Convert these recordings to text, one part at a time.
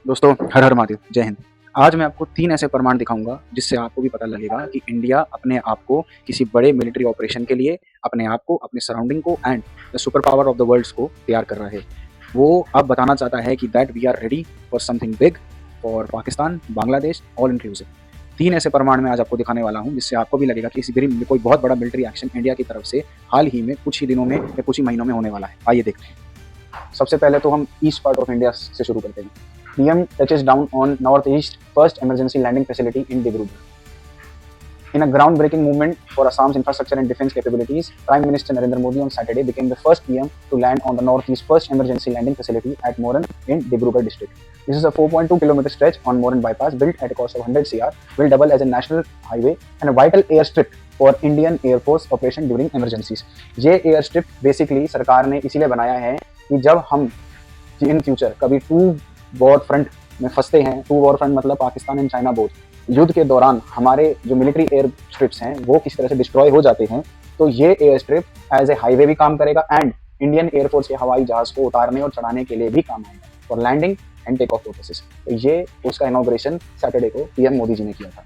दोस्तों, हर हर महादेव, जय हिंद। आज मैं आपको 3 ऐसे प्रमाण दिखाऊँगा जिससे आपको भी पता लगेगा कि इंडिया अपने आप को किसी बड़े मिलिट्री ऑपरेशन के लिए अपने आप को, अपने सराउंडिंग को and the super power of the worlds को तैयार कर रहा है। वो अब बताना चाहता है कि that we are ready for something big for Pakistan, Bangladesh, all inclusive. 3 ऐसे प्रमाण मैं आज आपको दिखाने वाला हूँ जिससे आपको भी लगेगा कि कोई बहुत बड़ा मिलिट्री एक्शन इंडिया की तरफ से हाल ही में कुछ ही दिनों में या कुछ ही महीनों में होने वाला है। आइए देखते हैं। सबसे पहले तो हम ईस्ट पार्ट ऑफ इंडिया से शुरू करते हैं। PM touches down on Northeast first emergency landing facility in Dibrugarh. In a groundbreaking movement for Assam's infrastructure and defense capabilities, Prime Minister Narendra Modi on Saturday became the first PM to land on the Northeast first emergency landing facility at Moran in Dibrugarh district. This is a 4.2 kilometer stretch on Moran bypass built at a cost of 100 crore, will double as a national highway and a vital airstrip for Indian Air Force operation during emergencies. ये airstrip basically सरकार ने इसीलिए बनाया है कि जब हम in future कभी टू वॉर फ्रंट में फंसते हैं, टू वॉर फ्रंट मतलब पाकिस्तान एंड चाइना बोथ, युद्ध के दौरान हमारे जो मिलिट्री एयर स्ट्रिप्स हैं वो किसी तरह से डिस्ट्रॉय हो जाते हैं, तो ये air strip as a highway भी काम करेगा एंड इंडियन एयरफोर्स के हवाई जहाज को उतारने और चढ़ाने के लिए भी काम आएगा for landing and take off purposes. तो ये उसका इनॉग्रेशन सैटरडे को PM मोदी जी ने किया था।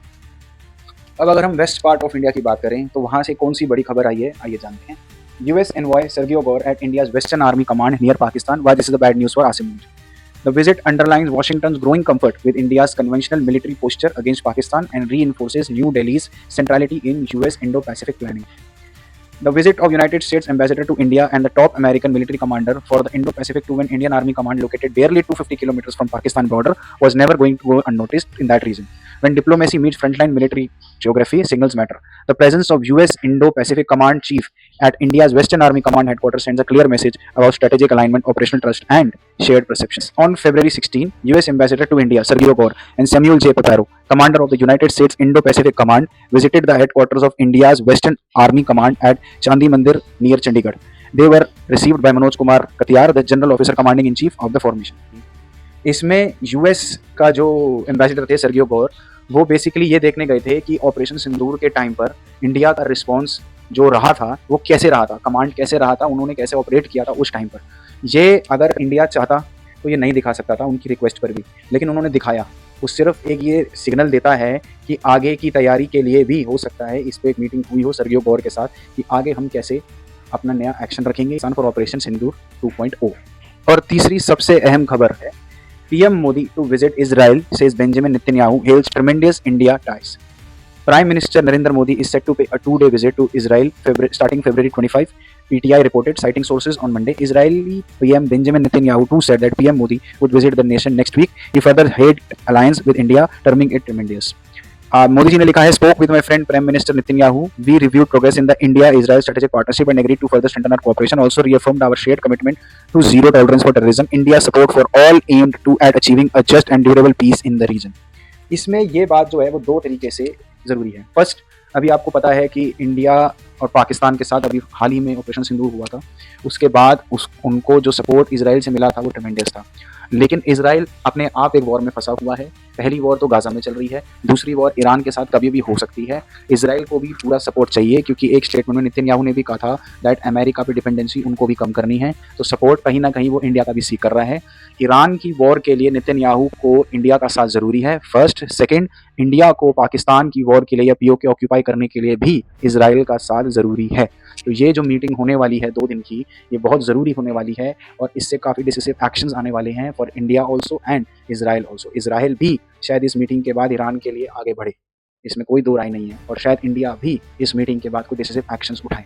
अब अगर हम वेस्ट पार्ट ऑफ इंडिया की बात करें तो वहाँ से कौन सी बड़ी खबर आई है, आइए जानते हैं। US envoy Sergio Gore at India's Western Army Command near Pakistan. Why this is the bad news for Asim Munir? The visit underlines Washington's growing comfort with India's conventional military posture against Pakistan and reinforces New Delhi's centrality in US Indo-Pacific planning. The visit of United States Ambassador to India and the top American military commander for the Indo-Pacific to an Indian Army command located barely 250 kilometers from Pakistan border was never going to go unnoticed in that region. When diplomacy meets frontline military geography, signals matter. The presence of US Indo-Pacific Command Chief at India's Western Army Command headquarters sends a clear message about strategic alignment, operational trust, and shared perceptions. On February 16, US Ambassador to India Sergio Gore and Samuel J. Paparo, commander of the United States Indo-Pacific Command, visited the headquarters of India's Western Army Command at Chandi Mandir near Chandigarh. They were received by Manoj Kumar Katiyar, the General Officer Commanding in Chief of the formation. इसमें US का जो ambassador थे Sergio गोर, वो basically ये देखने गए थे कि ऑपरेशन सिंदूर के टाइम पर इंडिया का रिस्पॉन्स जो रहा था वो कैसे रहा था, कमांड कैसे रहा था, उन्होंने कैसे ऑपरेट किया था उस टाइम पर। ये अगर इंडिया चाहता तो ये नहीं दिखा सकता था उनकी रिक्वेस्ट पर भी, लेकिन उन्होंने दिखाया। वो सिर्फ एक ये सिग्नल देता है कि आगे की तैयारी के लिए भी हो सकता है इस पर एक मीटिंग हुई हो सर्गियो गोर के साथ कि आगे हम कैसे अपना नया एक्शन रखेंगे फॉर ऑपरेशन सिंदूर 2.0। और तीसरी सबसे अहम खबर है PM Modi to visit Israel, says Benjamin Netanyahu, hails tremendous India ties. Prime Minister Narendra Modi is set to pay a 2-day visit to Israel starting February 25. PTI reported, citing sources on Monday. Israeli PM Benjamin Netanyahu too said that PM Modi would visit the nation next week. He further hailed alliance with India, terming it tremendous. Modi ji ने लिखा है, spoke with my friend Prime Minister Netanyahu. We reviewed progress in the India-Israel strategic partnership and agreed to further strengthen our cooperation. Also reaffirmed our shared commitment to zero tolerance for terrorism. India's support for all aimed to at achieving a just and durable peace in the region. इसमें ये बात जो है वो दो तरीके से ज़रूरी है। फर्स्ट, अभी आपको पता है कि इंडिया और पाकिस्तान के साथ अभी हाल ही में ऑपरेशन सिंदूर हुआ था, उसके बाद उनको जो सपोर्ट इजराइल से मिला था वो ट्रेमेंडस था। लेकिन इजराइल अपने आप एक वॉर में फंसा हुआ है। पहली वॉर तो गाजा में चल रही है, दूसरी वॉर ईरान के साथ कभी भी हो सकती है। इजराइल को भी पूरा सपोर्ट चाहिए क्योंकि एक स्टेटमेंट में नेतन्याहू ने भी कहा था दैट अमेरिका पे डिपेंडेंसी उनको भी कम करनी है, तो सपोर्ट कहीं ना कहीं वो इंडिया का भी सीख कर रहा है। ईरान की वॉर के लिए नेतन्याहू को इंडिया का साथ ज़रूरी है, फर्स्ट। सेकेंड, इंडिया को पाकिस्तान की वॉर के लिए या POK ऑक्यूपाई करने के लिए भी इजराइल का साथ ज़रूरी है। तो ये जो मीटिंग होने वाली है 2 दिन की, ये बहुत ज़रूरी होने वाली है और इससे काफ़ी डिसिसिव एक्शंस आने वाले हैं for India also and Israel also. Israel भी शायद इस मीटिंग के बाद ईरान के लिए आगे बढ़े, इसमें कोई दो राय नहीं है, और शायद इंडिया भी इस मीटिंग के बाद कोई डिसिसिव एक्शंस उठाए।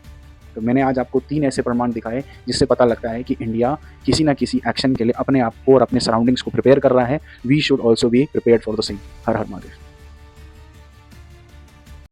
तो मैंने आज आपको 3 ऐसे प्रमाण दिखाए जिससे पता लगता है कि इंडिया किसी ना किसी एक्शन के लिए अपने आप को और अपने सराउंडिंग्स को प्रिपेयर कर रहा है। We should also be prepared for the same. हर हर महादेव।